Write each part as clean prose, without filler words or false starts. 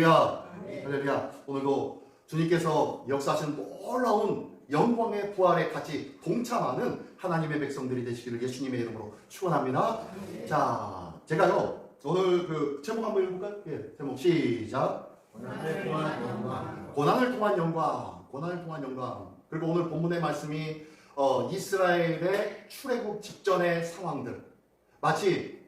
할렐루야. 할렐루야. 오늘도 주님께서 역사하신 놀라운 영광의 부활에 같이 동참하는 하나님의 백성들이 되시기를 예수님의 이름으로 축원합니다. 자, 제가요 오늘 그 제목 한번 읽어볼까요? 예, 제목 시작. 고난을 통한 영광. 고난을 통한 영광. 고난을 통한 영광. 그리고 오늘 본문의 말씀이 이스라엘의 출애굽 직전의 상황들, 마치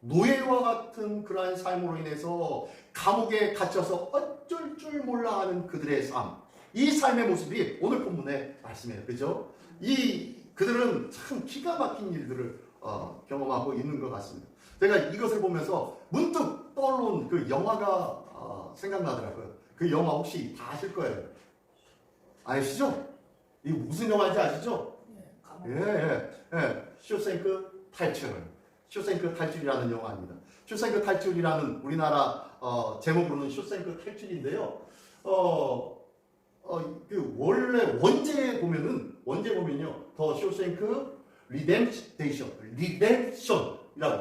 노예와 같은 그러한 삶으로 인해서 감옥에 갇혀서 어쩔 줄 몰라 하는 그들의 삶, 이 삶의 모습이 오늘 본문의 말씀이에요. 그죠? 그들은 참 기가 막힌 일들을 경험하고 있는 것 같습니다. 제가 이것을 보면서 문득 떠오른 그 영화가 생각나더라고요. 그 영화 혹시 다 아실 거예요. 아시죠? 이게 무슨 영화인지 아시죠? 예. 쇼생크 탈출. 쇼생크 탈출이라는 영화입니다. 쇼생크 탈출이라는 우리나라 제목으로는 쇼생크 탈출인데요. 그 원래 원제에 보면요, 더 쇼생크 리뎀션이라고,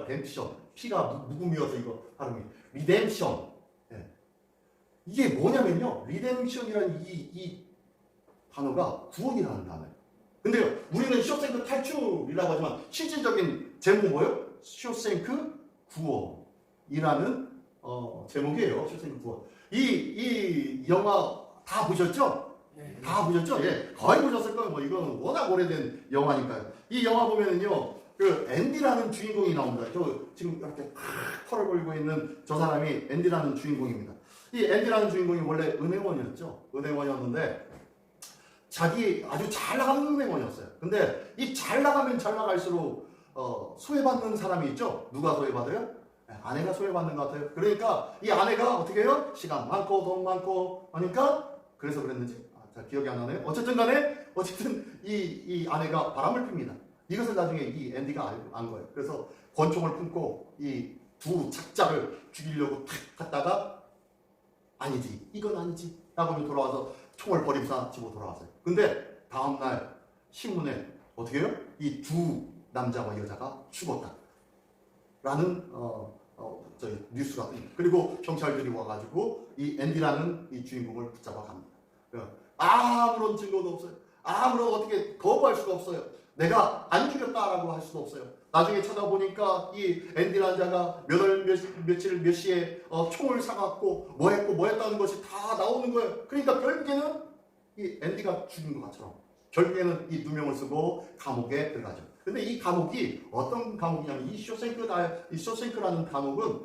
덴션, 피가 묵음이어서 이거 발음이 리뎀션. 예. 이게 뭐냐면요, 리뎀션이라는 이 단어가 구원이라는 단어예요. 근데요, 우리는 쇼생크 탈출이라고 하지만 실질적인 제목은 뭐예요? 쇼생크 구원이라는 제목이에요. 쇼생크 구원. 이 영화 다 보셨죠? 네. 다 보셨죠? 예, 거의 보셨을 거예요. 뭐 이건 워낙 오래된 영화니까요. 이 영화 보면은요, 그 앤디라는 주인공이 나옵니다. 저 지금 이렇게 털을 걸고 있는 저 사람이 앤디라는 주인공입니다. 이 앤디라는 주인공이 원래 은행원이었죠. 은행원이었는데 자기 아주 잘 나가는 은행원이었어요. 근데 이 잘 나가면 잘 나갈수록 소외받는 사람이 있죠. 누가 소외받아요? 아내가 소외받는 것 같아요. 그러니까 이 아내가 어떻게 해요? 시간 많고 돈 많고 하니까, 그래서 그랬는지 잘 기억이 안 나네요. 어쨌든 이 아내가 바람을 핍니다. 이것을 나중에 이 앤디가 안 거예요. 그래서 권총을 품고 이 두 착자를 죽이려고 탁 갔다가 아니지, 이건 아니지 라고 돌아와서 총을 버림사치고 돌아왔어요. 근데 다음날 신문에 어떻게 해요? 이 두 남자와 여자가 죽었다 라는 뉴스가 뜹니다. 그리고 경찰들이 와가지고 이 앤디라는 이 주인공을 붙잡아 갑니다. 아무런 증거도 없어요. 아무런 어떻게 거부할 수가 없어요. 내가 안 죽였다라고 할 수도 없어요. 나중에 찾아보니까 이 앤디라는 자가 며칠 몇 시에 총을 사갖고 뭐 했다는 것이 다 나오는 거예요. 그러니까 결국에는 이 앤디가 죽인 것처럼 결국에는 이 누명을 쓰고 감옥에 들어가죠. 근데 이 감옥이 어떤 감옥이냐면 이 쇼생크라는 감옥은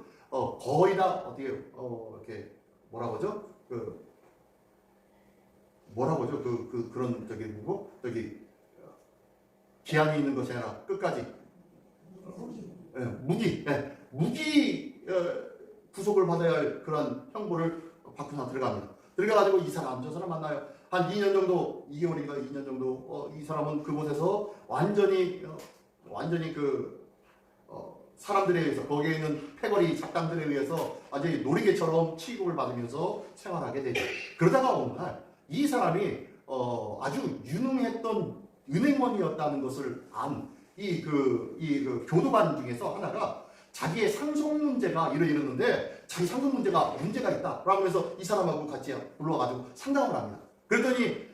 거의 다 어떻게 이렇게 뭐라고 하죠? 그런 기한이 있는 것이 아니라 끝까지 무기 구속을 받아야 할 그런 형벌을 받고 들어갑니다. 들어가가지고 이 사람 저 사람 만나요. 한 2년 정도, 2개월인가 2년 정도 이 사람은 그곳에서 완전히 사람들에 의해서, 거기에 있는 패거리 작당들에 의해서 완전히 놀이개처럼 취급을 받으면서 생활하게 되죠. 그러다가 어느 날 이 사람이 아주 유능했던 은행원이었다는 것을 안 이 교도관 중에서 하나가 자기의 상속 문제가 이러는데 자기 상속 문제가 있다라고 하면서 이 사람하고 같이 불러가지고 상담을 합니다. 그랬더니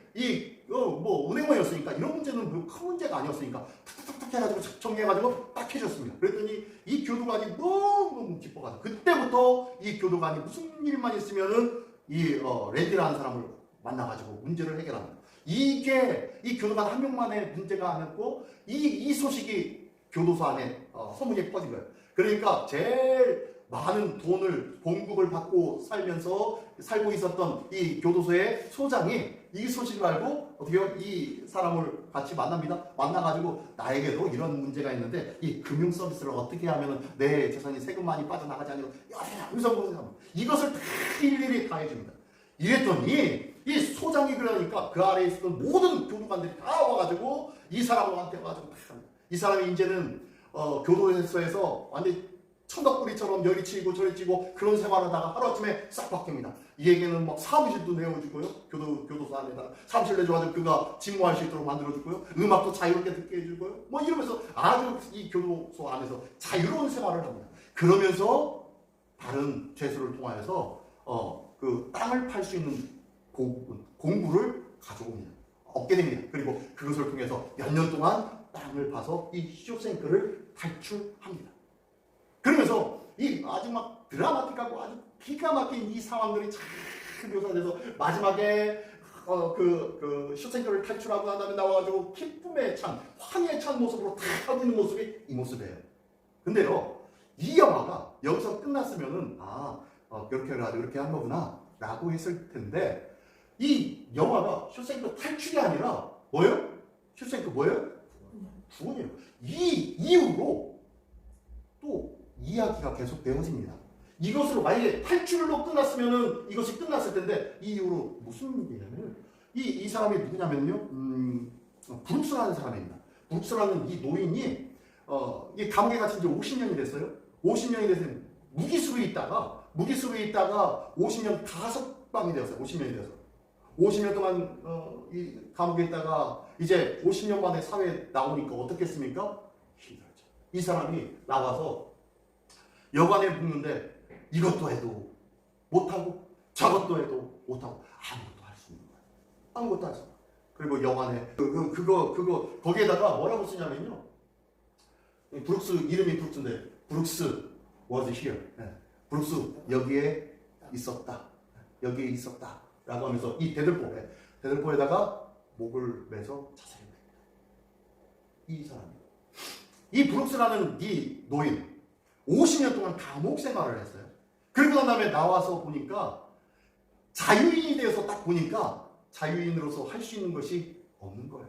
은행원이었으니까 이런 문제는 큰 문제가 아니었으니까 탁탁탁 해가지고 정리해가지고 딱 해줬습니다. 그랬더니 이 교도관이 너무 기뻐가지고 그때부터 이 교도관이 무슨 일만 있으면은 이 랜디라는 사람을 만나가지고 문제를 해결합니다. 이게 이 교도관 한 명만의 문제가 아니었고 이 소식이 교도소 안에 소문이 퍼진 거예요. 그러니까 제일 많은 봉급을 받고 살고 있었던 이 교도소의 소장이 이 소식을 알고 어떻게 해요? 이 사람을 같이 만납니다. 만나가지고 나에게도 이런 문제가 있는데 이 금융 서비스를 어떻게 하면 내 재산이 세금 많이 빠져나가지 않고 이것을 다 일일이 다 해줍니다. 이랬더니 이 소장이 그러니까 그 아래에 있었던 모든 교도관들이 다 와가지고 이 사람한테 와가지고 이 사람이 이제는 교도소에서 완전히 천덕꾸리처럼 여기 치고 저리 치고 그런 생활하다가 하루아침에 싹 바뀝니다. 이에게는 막 사무실도 내어주고요. 교도소 안에다가 사무실 내줘가지고 그가 직무할 수 있도록 만들어주고요. 음악도 자유롭게 듣게 해주고요. 뭐 이러면서 아주 이 교도소 안에서 자유로운 생활을 합니다. 그러면서 다른 죄수를 통하여서 그 땅을 팔 수 있는 공구를 가져옵니다. 얻게 됩니다. 그리고 그것을 통해서 몇 년 동안 땅을 파서 이 쇼생크를 탈출합니다. 그러면서 이 아주 막 드라마틱하고 아주 기가 막힌 이 상황들이 잘 묘사돼서 마지막에 그 쇼생크를 탈출하고 난 다음에 나와가지고 기쁨에 찬 환희에 찬 모습으로 다 하고 있는 모습이 이 모습이에요. 근데요, 이 영화가 여기서 끝났으면은 그렇게 해가지고 이렇게 한 거구나 라고 했을 텐데, 이 영화가 쇼생크 탈출이 아니라 뭐예요? 쇼생크 뭐예요? 구원이에요. 이 이후로 또 이야기가 계속 되어집니다. 이것으로 만약에 탈출로 끝났으면은 이것이 끝났을 텐데, 이 이후로 무슨 일이냐면 이 사람이 누구냐면요, 브룩스라는 사람입니다. 브룩스라는 이 노인이 이 감옥에 갇힌 지 50년이 됐어요. 50년이 돼서 무기수로 있다가 50년 가석방이 되었어요. 50년이 돼서 50년 동안 이 감옥에 있다가 이제 50년 만에 사회에 나오니까 어떻겠습니까? 힘들죠. 이 사람이 나와서 여관에 묵는데 이것도 해도 못하고 저것도 해도 못하고 아무것도 할 수 있는 거예요. 아무것도 할 수 없어요. 그리고 여관에 그거 거기에다가 뭐라고 쓰냐면요, 브룩스 이름이 브룩스인데 브룩스 was here. 브룩스 여기에 있었다. 여기에 있었다. 라고 하면서 이 대들보에다가 목을 매서 자살했다. 이 사람이. 이 브룩스라는 이 노인 50년 동안 감옥 생활을 했어요. 그리고 난 다음에 나와서 보니까 자유인이 되어서 딱 보니까 자유인으로서 할 수 있는 것이 없는 거예요.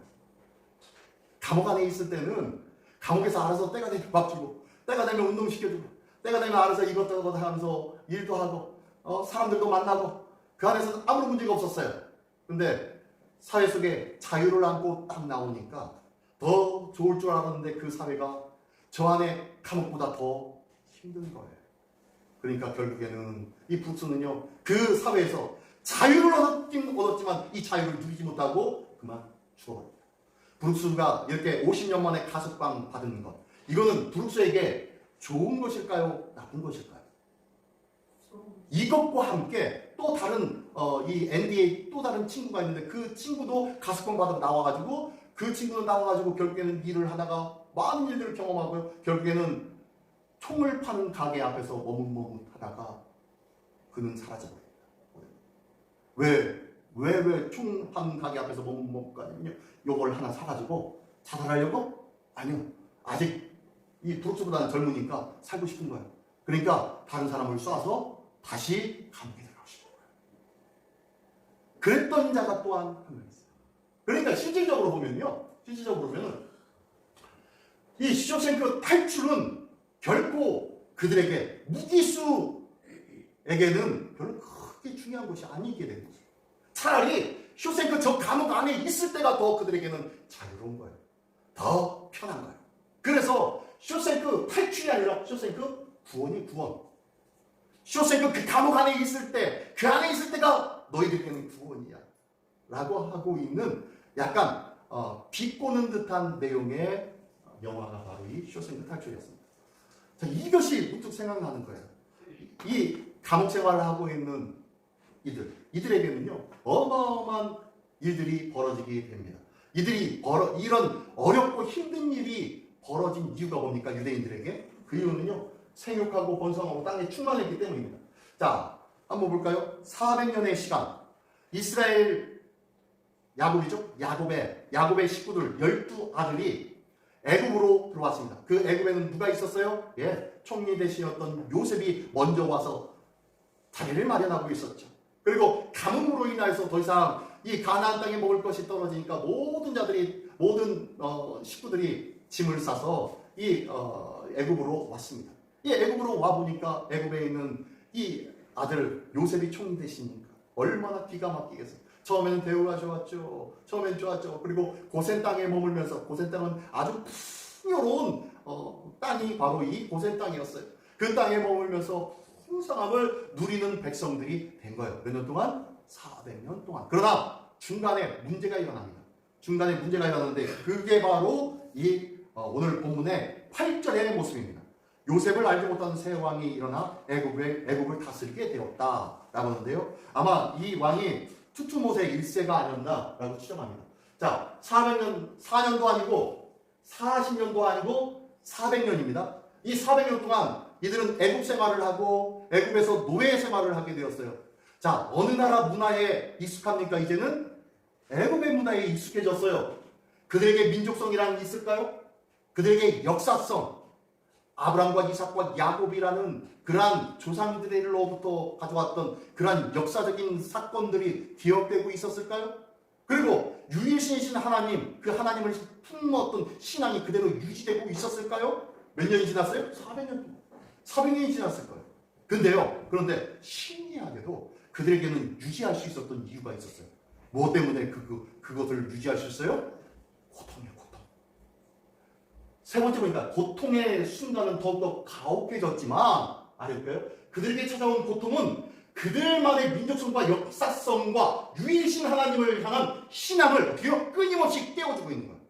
감옥 안에 있을 때는 감옥에서 알아서 때가 되면 밥 주고, 때가 되면 운동시켜주고, 때가 되면 알아서 이것저것 하면서 일도 하고, 사람들도 만나고, 그 안에서 아무런 문제가 없었어요. 근데 사회 속에 자유를 안고 딱 나오니까 더 좋을 줄 알았는데 그 사회가 저 안에 감옥보다 더 힘든 거예요. 그러니까 결국에는 이 브룩스는요, 그 사회에서 자유를 얻었지만 이 자유를 누리지 못하고 그만 죽어버립니다. 브룩스가 이렇게 50년 만에 가석방 받은 것, 이거는 브룩스에게 좋은 것일까요? 나쁜 것일까요? 이것과 함께 또 다른 이 앤디의 또 다른 친구가 있는데, 그 친구도 가석방 받아 나와가지고, 그 친구는 나와가지고 결국에는 일을 하다가 많은 일들을 경험하고요, 결국에는 총을 파는 가게 앞에서 머뭇머뭇하다가 그는 사라져버립니다. 왜 총 파는 가게 앞에서 머뭇머뭇하냐면요, 요걸 하나 사가지고 자살하려고? 아니요, 아직 이 브룩스보다는 젊으니까 살고 싶은 거예요. 그러니까 다른 사람을 쏴서 다시 감옥에 들어가고 싶은 거예요. 그랬던 자가 또한 한 명 있어요. 그러니까 실질적으로 보면은 이 쇼생크 탈출은 결코 그들에게, 무기수에게는 별로 크게 중요한 것이 아니게 되는 거죠. 차라리 쇼생크 저 감옥 안에 있을 때가 더 그들에게는 자유로운 거예요. 더 편한 거예요. 그래서 쇼생크 탈출이 아니라 쇼생크 구원이 구원. 쇼생크 그 감옥 안에 있을 때, 그 안에 있을 때가 너희들에게는 구원이야 라고 하고 있는 약간 비꼬는 듯한 내용의 영화가 바로 이 쇼생크 탈출이었습니다. 자, 이것이 문득 생각나는 거예요. 이 감옥 생활을 하고 있는 이들에게는요, 어마어마한 일들이 벌어지게 됩니다. 이런 어렵고 힘든 일이 벌어진 이유가 뭡니까? 유대인들에게 그 이유는요, 생육하고 번성하고 땅에 충만했기 때문입니다. 자, 한번 볼까요? 400년의 시간, 이스라엘 야곱이죠? 야곱의 식구들 12아들이 애굽으로 들어왔습니다. 그 애굽에는 누가 있었어요? 총리 대신이었던 요셉이 먼저 와서 자리를 마련하고 있었죠. 그리고 가뭄으로 인해서 더 이상 이 가나안 땅에 먹을 것이 떨어지니까 모든 식구들이 짐을 싸서 이 애굽으로 왔습니다. 이 애굽으로 와 보니까 애굽에 있는 이 아들 요셉이 총리 대신이니까 얼마나 기가 막히겠어요. 처음에는 대우가 좋았죠. 처음엔 좋았죠. 그리고 고센 땅에 머물면서, 고센 땅은 아주 풍요로운 땅이 바로 이 고센 땅이었어요. 그 땅에 머물면서 풍성함을 누리는 백성들이 된 거예요. 몇 년 동안? 400년 동안. 그러나 중간에 문제가 일어납니다. 중간에 문제가 일어나는데 그게 바로 이 오늘 본문의 8절의 모습입니다. 요셉을 알지 못하는 새 왕이 일어나 애굽을 다스리게 되었다라고 하는데요. 아마 이 왕이 투투모세 1세가 아니었나라고 추정합니다. 자, 4년도 아니고 40년도 아니고 400년입니다. 이 400년 동안 이들은 애굽 생활을 하고 애굽에서 노예 생활을 하게 되었어요. 자, 어느 나라 문화에 익숙합니까? 이제는 애굽의 문화에 익숙해졌어요. 그들에게 민족성이라는 게 있을까요? 그들에게 역사성, 아브람과 이삭과 야곱이라는 그러한 조상들로부터 가져왔던 그러한 역사적인 사건들이 기억되고 있었을까요? 그리고 유일신이신 하나님, 그 하나님을 품었던 신앙이 그대로 유지되고 있었을까요? 몇 년이 지났어요? 400년이 지났을 거예요. 그런데 신기하게도 그들에게는 유지할 수 있었던 이유가 있었어요. 무엇 때문에 그것을 유지할 수 있어요? 고통이에요, 고통. 세 번째 보니까 고통의 순간은 더욱더 가혹해졌지만, 알을까요? 그들에게 찾아온 고통은 그들만의 민족성과 역사성과 유일신 하나님을 향한 신앙을 끊임없이 깨워주고 있는 거예요.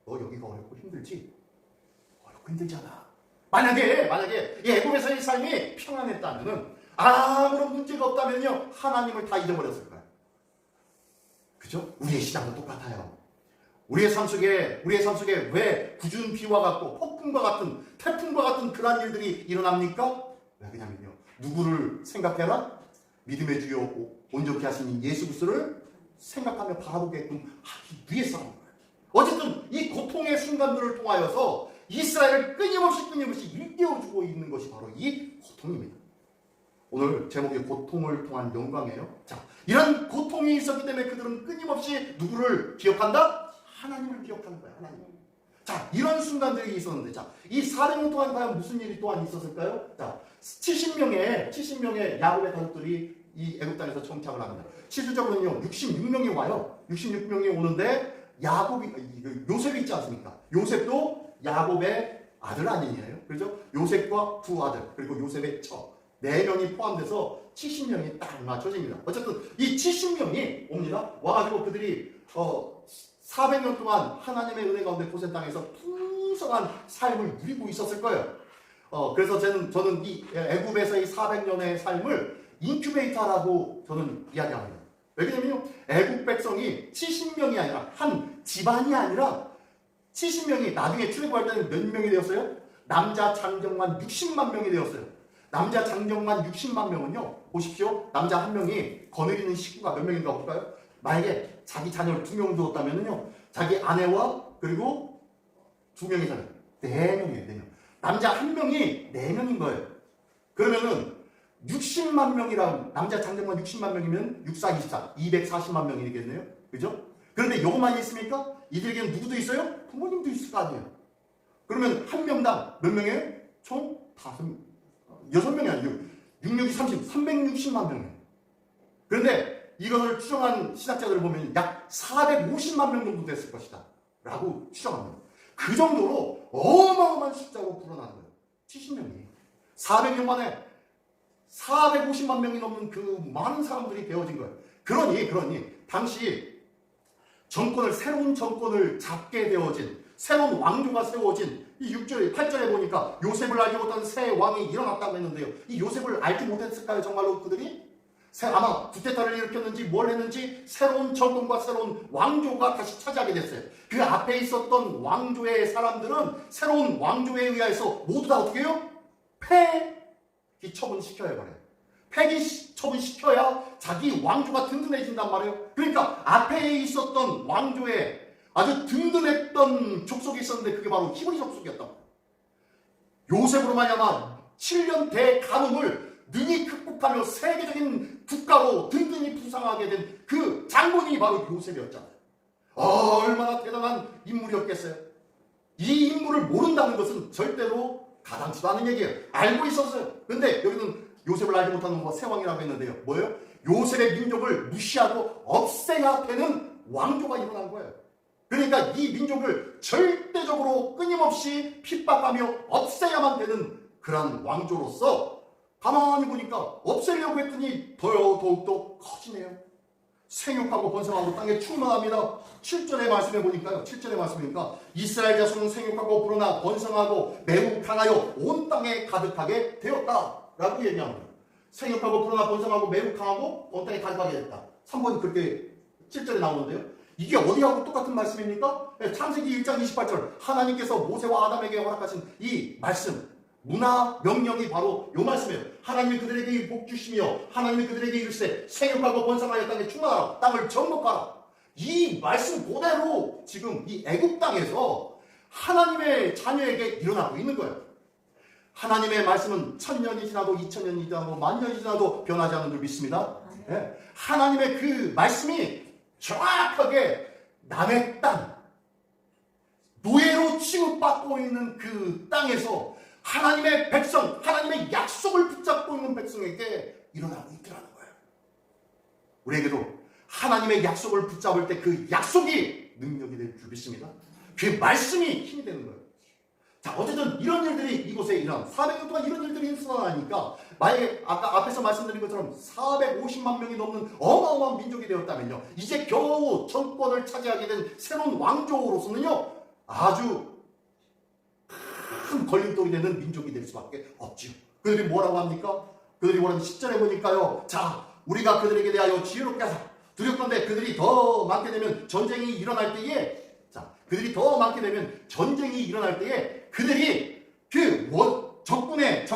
너 여기가 어렵고 힘들지? 어렵고 힘들잖아. 만약에 이 애굽에서의 삶이 평안했다면은, 아무런 문제가 없다면요, 하나님을 다 잊어버렸을 거예요. 그죠? 우리의 신앙도 똑같아요. 우리의 삶 속에 왜 궂은 비와 같고 폭풍과 같은 태풍과 같은 그러한 일들이 일어납니까? 왜 그러냐면요, 누구를 생각해라? 믿음의 주여 온전케 하시는 예수 그리스도를 생각하며 바라보게끔 하기 위해서라는 거예요. 어쨌든 이 고통의 순간들을 통하여서 이스라엘을 끊임없이 일깨워주고 있는 것이 바로 이 고통입니다. 오늘 제목이 고통을 통한 영광이에요. 자, 이런 고통이 있었기 때문에 그들은 끊임없이 누구를 기억한다? 하나님을 기억하는 거예요. 하나님. 자, 이런 순간들이 있었는데, 자, 이 400년 동안 과연 무슨 일이 또한 있었을까요? 자, 70명의 야곱의 가족들이 이 애굽 땅에서 정착을 합니다. 실질적으로는요, 66명이 와요. 66명이 오는데 요셉이 있지 않습니까? 요셉도 야곱의 아들 아니에요. 그렇죠? 요셉과 두 아들, 그리고 요셉의 처. 4명이 포함돼서 70명이 딱 맞춰집니다. 어쨌든 이 70명이 옵니다. 와가지고 그들이 400년 동안 하나님의 은혜 가운데 고센 땅에서 풍성한 삶을 누리고 있었을 거예요. 그래서 저는 이 애굽에서의 400년의 삶을 인큐베이터라고 저는 이야기합니다. 왜냐면요, 애굽 백성이 70명이 아니라 한 집안이 아니라 70명이 나중에 출애굽할 때는 몇 명이 되었어요? 남자 장정만 60만 명이 되었어요. 남자 장정만 60만 명은요, 보십시오. 남자 한 명이 거느리는 식구가 몇 명인가 볼까요? 만약에 자기 자녀를 2명 두었다면요, 자기 아내와 그리고 2명의 자녀, 4명이에요, 4명. 남자 한 명이 4명인 거예요. 그러면은 60만 명이랑 남자 장정만 60만 명이면 6, 4, 24, 240만 명이 되겠네요. 그죠? 그런데 이것만 있습니까? 이들에게는 누구도 있어요? 부모님도 있을 거 아니에요. 그러면 한 명당 몇 명이에요? 총 6명이 아니고 6, 6이 30, 360만 명이에요. 그런데 이것을 추정한 신학자들을 보면 약 450만 명 정도 됐을 것이다 라고 추정합니다. 그 정도로 어마어마한 숫자로 불어나는 거예요. 70명이 400년 만에 450만 명이 넘는 그 많은 사람들이 되어진 거예요. 그러니 당시 새로운 정권을 잡게 되어진, 새로운 왕조가 세워진 이 6절, 8절에 보니까 요셉을 알지 못하는 새 왕이 일어났다고 했는데요. 이 요셉을 알지 못했을까요? 정말로 그들이? 아마 구테타를 일으켰는지 뭘 했는지 새로운 정권과 새로운 왕조가 다시 차지하게 됐어요. 그 앞에 있었던 왕조의 사람들은 새로운 왕조에 의해서 모두 다 어떻게 해요? 폐기 처분시켜야 버려요. 폐기 처분시켜야 자기 왕조가 든든해진단 말이에요. 그러니까 앞에 있었던 왕조에 아주 든든했던 족속이 있었는데 그게 바로 히브리 족속이었다. 요셉으로 말미암아 7년 대가뭄을 능히 극복하며 세계적인 국가로 든든히 부상하게 된 그 장본인이 바로 요셉이었잖아요. 얼마나 대단한 인물이었겠어요. 이 인물을 모른다는 것은 절대로 가당치도 않은 얘기예요. 알고 있었어요. 그런데 여기는 요셉을 알지 못하는 세왕이라고 했는데요. 뭐예요? 요셉의 민족을 무시하고 없애야 되는 왕조가 일어난 거예요. 그러니까 이 민족을 절대적으로 끊임없이 핍박하며 없애야만 되는 그런 왕조로서 가만히 보니까 없애려고 했더니 더욱더 커지네요. 생육하고 번성하고 땅에 충만합니다. 7절의 말씀에 보니까요. 7절의 말씀이니까 이스라엘 자손은 생육하고 불어나 번성하고 매우 강하여 온 땅에 가득하게 되었다라고 얘기합니다. 생육하고 불어나 번성하고 매우 강하고 온 땅에 가득하게 됐다. 3번이 그렇게 7절에 나오는데요. 이게 어디하고 똑같은 말씀입니까? 창세기 1장 28절 하나님께서 모세와 아담에게 허락하신 이 말씀 문화 명령이 바로 이 말씀이에요. 하나님이 그들에게 이 복 주시며 하나님이 그들에게 이르시되 생육하고 번성하여 땅에 충만하라 땅을 정복하라. 이 말씀 그대로 지금 이 애굽 땅에서 하나님의 자녀에게 일어나고 있는 거예요. 하나님의 말씀은 1000년이 지나도 2000년이 지나도 만년이 지나도 변하지 않는 줄 믿습니다. 네. 하나님의 그 말씀이 정확하게 남의 땅 노예로 취급받고 있는 그 땅에서 하나님의 백성, 하나님의 약속을 붙잡고 있는 백성에게 일어나고 있더라는 거예요. 우리에게도 하나님의 약속을 붙잡을 때 그 약속이 능력이 될 줄 믿습니다. 그 말씀이 힘이 되는 거예요. 자, 어쨌든 이런 일들이 이곳에 일어나 400년 동안 이런 일들이 일어나니까 만약에 아까 앞에서 말씀드린 것처럼 450만 명이 넘는 어마어마한 민족이 되었다면요. 이제 겨우 정권을 차지하게 된 새로운 왕조로서는요. 아주 큰 걸림돌이 되는 민족이 될 수밖에 없지요. 그들이 뭐라고 합니까? 그들이 뭐라고 10절에 보니까요. 자, 우리가 그들에게 대하여 지혜롭게 하자. 두렵건대 그들이 더 많게 되면 전쟁이 일어날 때에 그들이 더 많게 되면 전쟁이 일어날 때에 그들이 그 적군의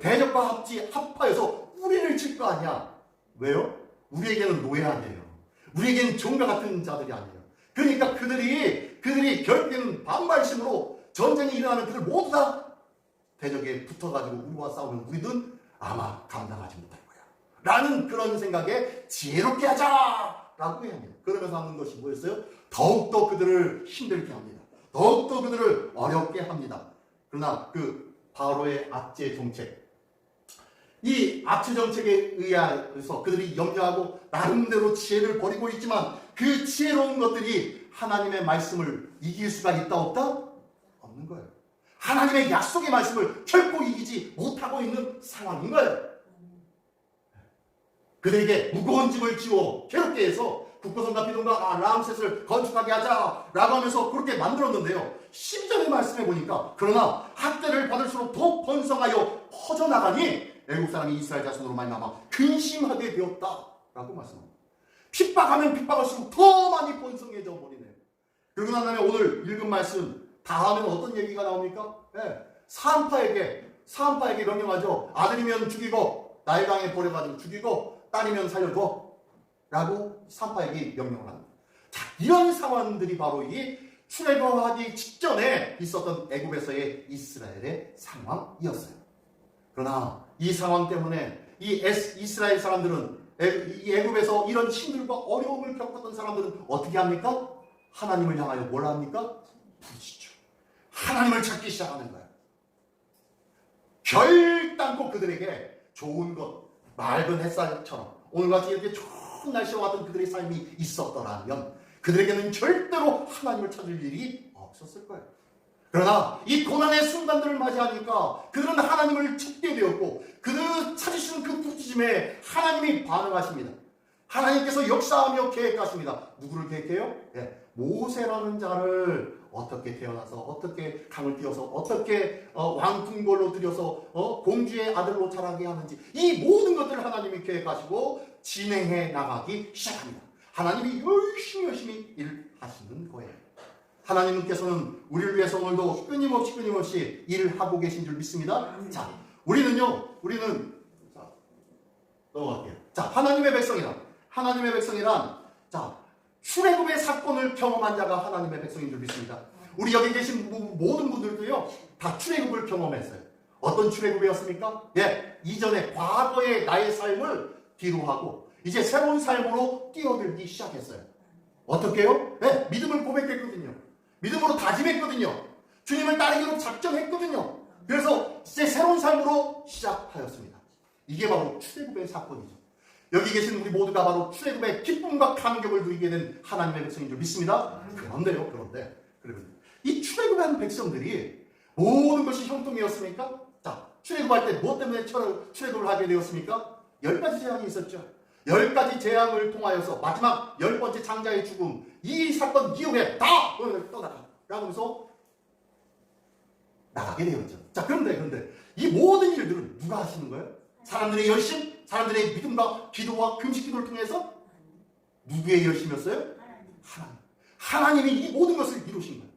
대적과 합하여서 우리를 칠 거 아니야. 왜요? 우리에게는 노예 아니에요. 우리에게는 종과 같은 자들이 아니에요. 그러니까 그들이 결국에는 반발심으로 전쟁이 일어나면 그들 모두 다 대적에 붙어가지고 우리와 싸우면 우리는 아마 감당하지 못할 거야. 라는 그런 생각에 지혜롭게 하자라고 해야 합니다. 그러면서 하는 것이 뭐였어요? 더욱더 그들을 힘들게 합니다. 더욱더 그들을 어렵게 합니다. 그러나 그 바로의 압제 정책, 이 압제 정책에 의해서 그들이 염려하고 나름대로 지혜를 버리고 있지만 그 지혜로운 것들이 하나님의 말씀을 이길 수가 있다 없다? 없는 거예요. 하나님의 약속의 말씀을 결코 이기지 못하고 있는 상황인 거예요. 그들에게 무거운 짐을 지워 괴롭게 해서 국고성과 비동과 람셋을 건축하게 하자라고 하면서 그렇게 만들었는데요. 12절의 말씀에 보니까 그러나 학대를 받을수록 더 번성하여 퍼져나가니 애국 사람이 이스라엘 자손으로 말미암아 근심하게 되었다라고 말씀합니다. 핍박하면 핍박할수록 더 많이 번성해져 버리네요. 그러고 난 다음에 오늘 읽은 말씀 다 하면 어떤 얘기가 나옵니까? 네. 사한파에게 명령하죠. 아들이면 죽이고 나일강에 버려가지고 죽이고 딸이면 살려줘 라고 산파에게 명령을 합니다. 자, 이런 상황들이 바로 이 출애굽하기 직전에 있었던 애굽에서의 이스라엘의 상황이었어요. 그러나 이 상황 때문에 이 이스라엘 사람들은 이 애굽에서 이런 힘들과 어려움을 겪었던 사람들은 어떻게 합니까? 하나님을 향하여 뭘 합니까? 부르시죠. 하나님을 찾기 시작하는 거예요. 결단코 그들에게 좋은 것, 맑은 햇살처럼 오늘같이 이렇게 좋은 날씨와 같은 그들의 삶이 있었더라면 그들에게는 절대로 하나님을 찾을 일이 없었을 거예요. 그러나 이 고난의 순간들을 맞이하니까 그들은 하나님을 찾게 되었고 그들 찾으시는 그 부르심에 하나님이 반응하십니다. 하나님께서 역사하며 계획하십니다. 누구를 계획해요? 네, 모세라는 자를 어떻게 태어나서 어떻게 강을 띄어서 어떻게 왕궁궐로 들여서 공주의 아들로 자라게 하는지 이 모든 것들을 하나님이 계획하시고 진행해 나가기 시작합니다. 하나님이 열심히 일하시는 거예요. 하나님께서는 우리를 위해서 오늘도 끊임없이 일하고 계신 줄 믿습니다. 자, 우리는 자, 넘어갈게요. 자, 하나님의 백성이란 자, 출애굽의 사건을 경험한 자가 하나님의 백성인 줄 믿습니다. 우리 여기 계신 모든 분들도요 다 출애굽을 경험했어요. 어떤 출애굽이었습니까? 예, 이전에 과거의 나의 삶을 뒤로 하고 이제 새로운 삶으로 뛰어들기 시작했어요. 어떻게요? 네, 믿음을 고백했거든요. 믿음으로 다짐했거든요. 주님을 따르기로 작정했거든요. 그래서 이제 새로운 삶으로 시작하였습니다. 이게 바로 출애굽의 사건이죠. 여기 계신 우리 모두가 바로 출애굽의 기쁨과 감격을 누리게 된 하나님의 백성인 줄 믿습니다. 그런데 이 출애굽한 백성들이 모든 것이 형통이었습니까? 자, 출애굽할 때 무엇 때문에 출애굽을 하게 되었습니까? 10가지 재앙이 있었죠. 10가지 재앙을 통하여서 마지막 10번째 장자의 죽음, 이 사건 이후에 다 떠나가 라고 하면서 나가게 되었죠. 자, 그런데 이 모든 일들은 누가 하시는 거예요? 사람들의 열심, 사람들의 믿음과 기도와 금식 기도를 통해서 누구의 열심이었어요? 하나님. 하나님이 이 모든 것을 이루신 거예요.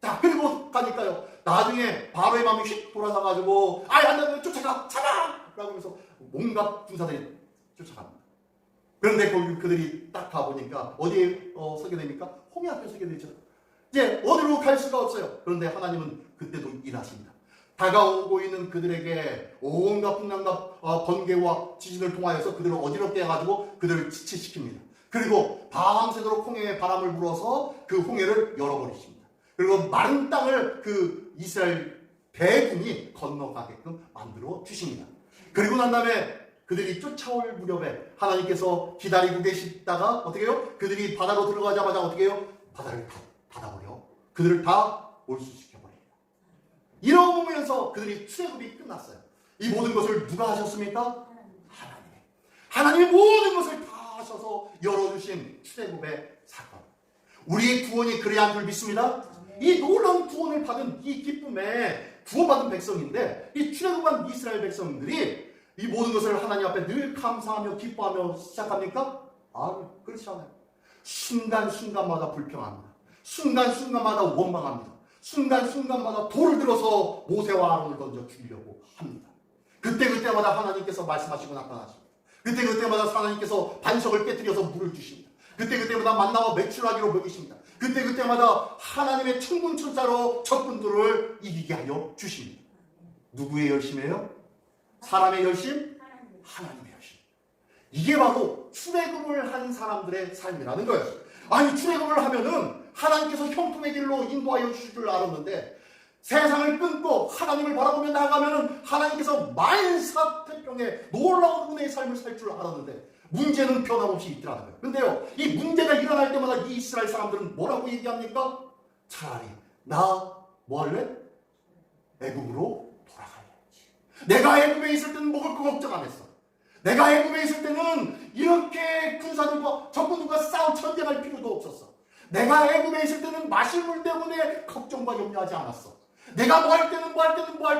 자, 그리고 가니까요, 나중에 바로의 마음이 휙 돌아서가지고 안 된다, 쫓아가, 잡아! 라고 하면서 온갖 군사들이 쫓아갑니다. 그런데 거기 그들이 딱 가보니까 어디에 서게 됩니까? 홍해 앞에 서게 되죠. 이제 어디로 갈 수가 없어요. 그런데 하나님은 그때도 일하십니다. 다가오고 있는 그들에게 온갖 풍랑과 번개와 지진을 통하여서 그들을 어지럽게 해가지고 그들을 지체시킵니다. 그리고 밤새도록 홍해에 바람을 불어서 그 홍해를 열어버리십니다. 그리고 마른 땅을 그 이스라엘 대군이 건너가게끔 만들어 주십니다. 그리고 난 다음에 그들이 쫓아올 무렵에 하나님께서 기다리고 계시다가 어떻게 해요? 그들이 바다로 들어가자마자 어떻게 해요? 바다를 닫아버려 그들을 다 몰수시켜버립니다. 이러면서 그들이 출애굽이 끝났어요. 이 모든 것을 누가 하셨습니까? 하나님이 모든 것을 다 하셔서 열어주신 출애굽의 사건. 우리의 구원이 그래야 한 줄 믿습니다. 이 놀라운 구원을 받은 이 기쁨에 구원받은 백성인데 이 출애굽한 이스라엘 백성들이 이 모든 것을 하나님 앞에 늘 감사하며 기뻐하며 시작합니까? 그렇지 않아요. 순간순간마다 불평합니다. 순간순간마다 원망합니다. 순간순간마다 돌을 들어서 모세와 아론을 던져 죽이려고 합니다. 그때마다 하나님께서 말씀하시고 나타나십니다. 그때마다 하나님께서 반석을 깨뜨려서 물을 주십니다. 그때마다 만나와 맥주라기로 먹이십니다. 그때마다 하나님의 천군천사로 적군들을 이기게 하여 주십니다. 누구의 열심이에요? 사람의 열심? 하나님의 열심. 이게 바로 출애굽을 한 사람들의 삶이라는 거예요. 출애굽을 하면은 하나님께서 형통의 길로 인도하여 주실 줄 알았는데 세상을 끊고 하나님을 바라보며 나아가면은 하나님께서 만사태평의 놀라운 은혜의 삶을 살 줄 알았는데 문제는 변함없이 있더라는 거예요. 근데요, 이 문제가 일어날 때마다 이 이스라엘 사람들은 뭐라고 얘기합니까? 차라리 나 뭐 할래? 애굽으로 돌아가야지. 내가 애굽에 있을 때는 먹을 거 걱정 안 했어. 내가 애굽에 있을 때는 이렇게 군사들과 적군들과 싸워 전쟁할 필요도 없었어. 내가 애굽에 있을 때는 마실 물 때문에 걱정과 염려하지 않았어. 내가 뭐 할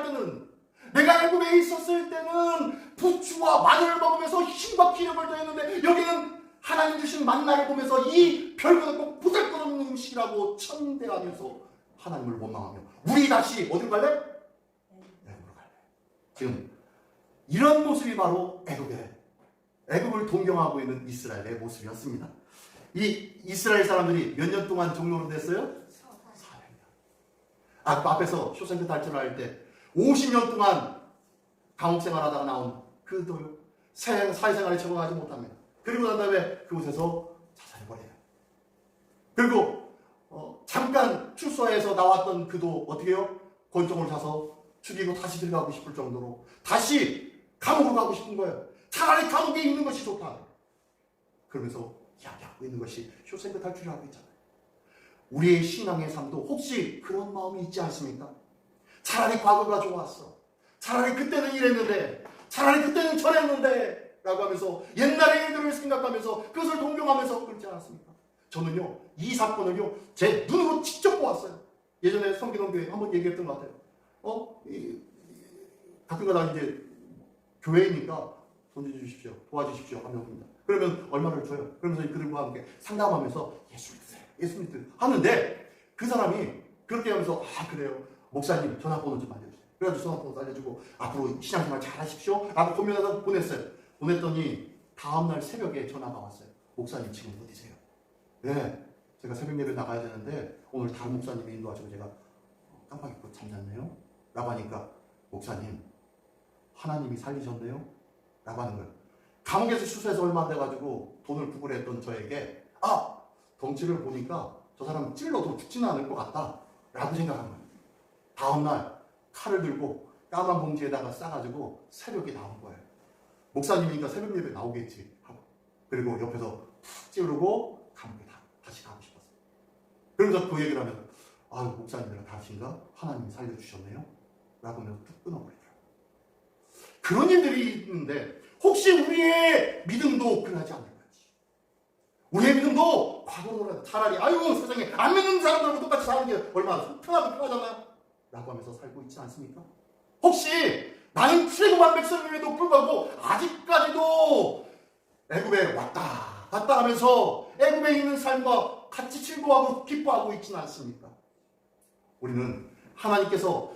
때는 내가 애굽에 있었을 때는 부추와 마늘을 먹으면서 힘과 기력을 더했는데 여기는 하나님 주신 만나를 보면서 이 별것없고 보잘것없는 음식이라고 천대하면서 하나님을 원망하며 우리 다시 어디로 갈래? 애굽으로 갈래. 지금 이런 모습이 바로 애굽을 동경하고 있는 이스라엘의 모습이었습니다. 이 이스라엘 사람들이 몇 년 동안 종로로 됐어요? 400년. 앞에서 쇼생크 탈출을 할 때 50년 동안 감옥 생활하다가 나온 그도 사회생활에 적응하지 못합니다. 그리고 난 다음에 그곳에서 자살해버려요. 그리고 잠깐 출소해서 나왔던 그도 어떻게 해요? 권총을 사서 죽이고 다시 들어가고 싶을 정도로 다시 감옥으로 가고 싶은 거예요. 차라리 감옥에 있는 것이 좋다. 그러면서 이야기하고 있는 것이 쇼생크 탈출이라고 있잖아요. 우리의 신앙의 삶도 혹시 그런 마음이 있지 않습니까? 차라리 과거가 좋았어. 차라리 그때는 이랬는데, 차라리 그때는 저랬는데 라고 하면서 옛날의 일들을 생각하면서 그것을 동경하면서 그렇지 않았습니까? 저는요, 이 사건을요, 제 눈으로 직접 보았어요. 예전에 성기동 교회 한번 얘기했던 것 같아요. 가끔가다 이제 교회이니까 돈 주십시오, 도와주십시오 하면 옵니다. 그러면 얼마를 줘요? 그러면서 그들과 함께 상담하면서 예수 믿으세요, 예수 믿으세요 하는데 그 사람이 그렇게 하면서 그래요, 목사님 전화번호 좀 알려주세요. 그래가지고 전화번호 알려주고 앞으로 신앙생활 잘 하십시오 라고 고민하다가 보냈어요. 보냈더니 다음날 새벽에 전화가 왔어요. 목사님 지금 어디세요? 네, 제가 새벽 예배 나가야 되는데 오늘 다른 목사님이 인도하시고 제가 깜빡 잊고 잠잤네요 라고 하니까 목사님 하나님이 살리셨네요 라고 하는 거예요. 감옥에서 수수해서 얼마 안 돼가지고 돈을 구걸했던 저에게 덩치를 보니까 저 사람 찔러도 죽지는 않을 것 같다 라고 생각한 거예요. 다음날 칼을 들고 까만 봉지에다가 싸가지고 새벽에 나온 거예요. 목사님이니까 새벽 예배 나오겠지 하고, 그리고 옆에서 푹 찌르고 감옥에 다시 가고 싶었어요. 그러면서 그 얘기를 하면 목사님 내가 다신가? 하나님이 살려주셨네요 라고 하면서 뚝 끊어버리더라고요. 그런 일들이 있는데 혹시 우리의 믿음도 그러하지 않을까? 우리의 믿음도 과거로 돌아가. 차라리 아이고 세상에 안 믿는 사람들하고 똑같이 사는 게 얼마나 편하고 편하잖아요 라고 하면서 살고 있지 않습니까? 혹시 나는 출애굽한 백성임에도 불구하고 아직까지도 애굽에 왔다 갔다 하면서 애굽에 있는 삶과 같이 즐거워하고 기뻐하고 있지는 않습니까? 우리는 하나님께서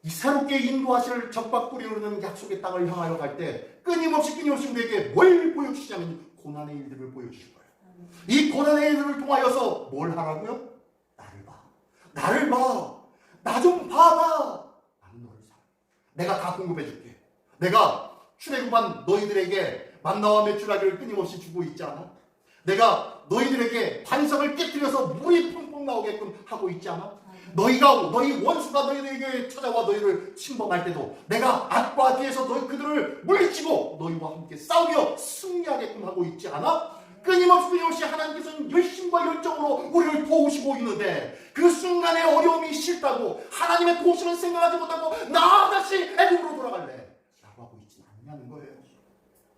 이 새롭게 인도하실 적박꿀이 흐르는 약속의 땅을 향하여 갈 때 끊임없이 우리에게 뭘 보여주시냐면 고난의 일들을 보여주실 거예요. 이 고난의 일들을 통하여서 뭘 하라고요? 나를 봐. 나를 봐. 나 좀 봐봐. 나는 너를 사랑해. 내가 다 공급해 줄게. 내가 출애굽한 너희들에게 만나와 메추라기를 끊임없이 주고 있지 않아? 내가 너희들에게 반석을 깨뜨려서 물이 펑펑 나오게끔 하고 있지 않아? 너희 원수가 너희들에게 찾아와 너희를 침범할 때도 내가 앞과 뒤에서 그들을 물리치고 너희와 함께 싸우며 승리하게끔 하고 있지 않아? 끊임없이 하나님께서는 열심과 열정으로 우리를 도우시고 있는데 그 순간의 어려움이 싫다고 하나님의 도우심을 생각하지 못하고 나 다시 애굽으로 돌아갈래 라고 하고 있지 않냐는 거예요.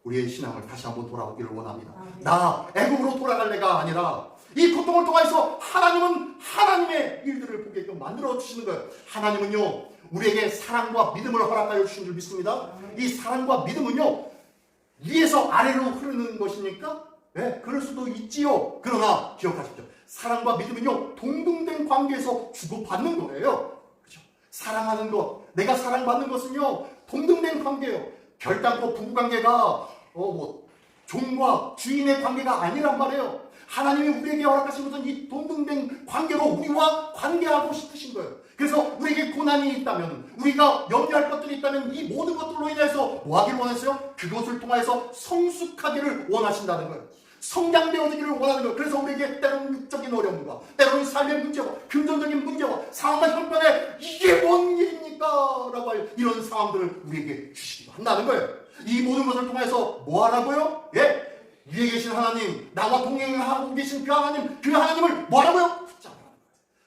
우리의 신앙을 다시 한번 돌아오기를 원합니다. 나 애굽으로 돌아갈래가 아니라 이 고통을 통해서 하나님은 하나님의 일들을 보게끔 만들어 주시는 거예요. 하나님은요 우리에게 사랑과 믿음을 허락하여 주신 줄 믿습니다. 이 사랑과 믿음은요 위에서 아래로 흐르는 것이니까 네, 그럴 수도 있지요. 그러나 기억하십시오. 사랑과 믿음은요 동등된 관계에서 주고받는 거예요. 그렇죠? 사랑하는 것, 내가 사랑받는 것은요 동등된 관계예요. 결단코 부부관계가 종과 주인의 관계가 아니란 말이에요. 하나님이 우리에게 허락하신 것은 이 동등된 관계로 우리와 관계하고 싶으신 거예요. 그래서 우리에게 고난이 있다면, 우리가 염려할 것들이 있다면 이 모든 것들로 인해서 뭐 하기를 원하세요? 그것을 통해서 성숙하기를 원하신다는 거예요. 성장되어지기를 원하는 거예요. 그래서 우리에게 때로는 육적인 어려움과 때로는 삶의 문제와 금전적인 문제와 상황과 형편에 이게 뭔 일입니까? 라고 할 이런 상황들을 우리에게 주시기도 한다는 거예요. 이 모든 것을 통해서 뭐 하라고요? 예? 위에 계신 하나님, 나와 동행하고 계신 그 하나님을 뭐 하라고요? 붙잡으라는 거예요.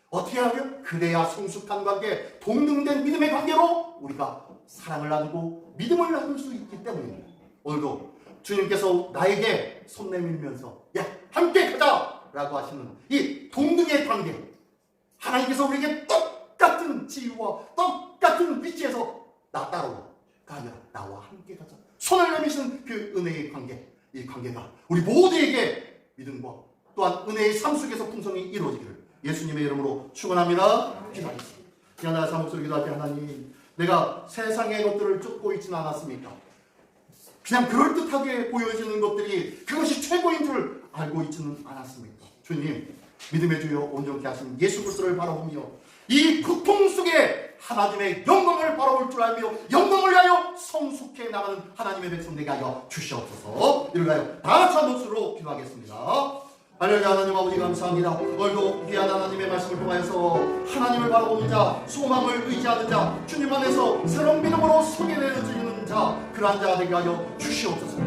어떻게 하라고요? 그래야 성숙한 관계, 동등된 믿음의 관계로 우리가 사랑을 나누고 믿음을 나눌 수 있기 때문입니다. 오늘도 주님께서 나에게 손 내밀면서 야 함께 가자 라고 하시는 이 동등의 관계, 하나님께서 우리에게 똑같은 지위와 똑같은 위치에서 나 따라오가 아니라 나와 함께 가자 손을 내미시는 그 은혜의 관계, 이 관계가 우리 모두에게 믿음과 또한 은혜의 삶 속에서 풍성히 이루어지기를 예수님의 이름으로 축원합니다. 기도하겠습니다. 하나님 사 목소리 기도할 때 하나님, 내가 세상의 것들을 쫓고 있지는 않았습니까? 그냥 그럴듯하게 보여지는 것들이 그것이 최고인 줄 알고 있지는 않았습니까? 주님, 믿음의 주여 온전케 하신 예수 그리스도를 바라보며 이 고통 속에 하나님의 영광을 바라볼 줄 알며 영광을 위하여 성숙해 나가는 하나님의 백성 되게 하여 주시옵소서. 이를 위하여 다 같이 한 목소리로 기도하겠습니다. 할렐루야. 하나님 아버지 감사합니다. 오늘도 귀한 하나님의 말씀을 통하여서 하나님을 바라보는 자, 소망을 의지하는 자, 주님 안에서 새로운 믿음으로 서게 되어지는 자, 그러한 자 되게 하여 주시옵소서.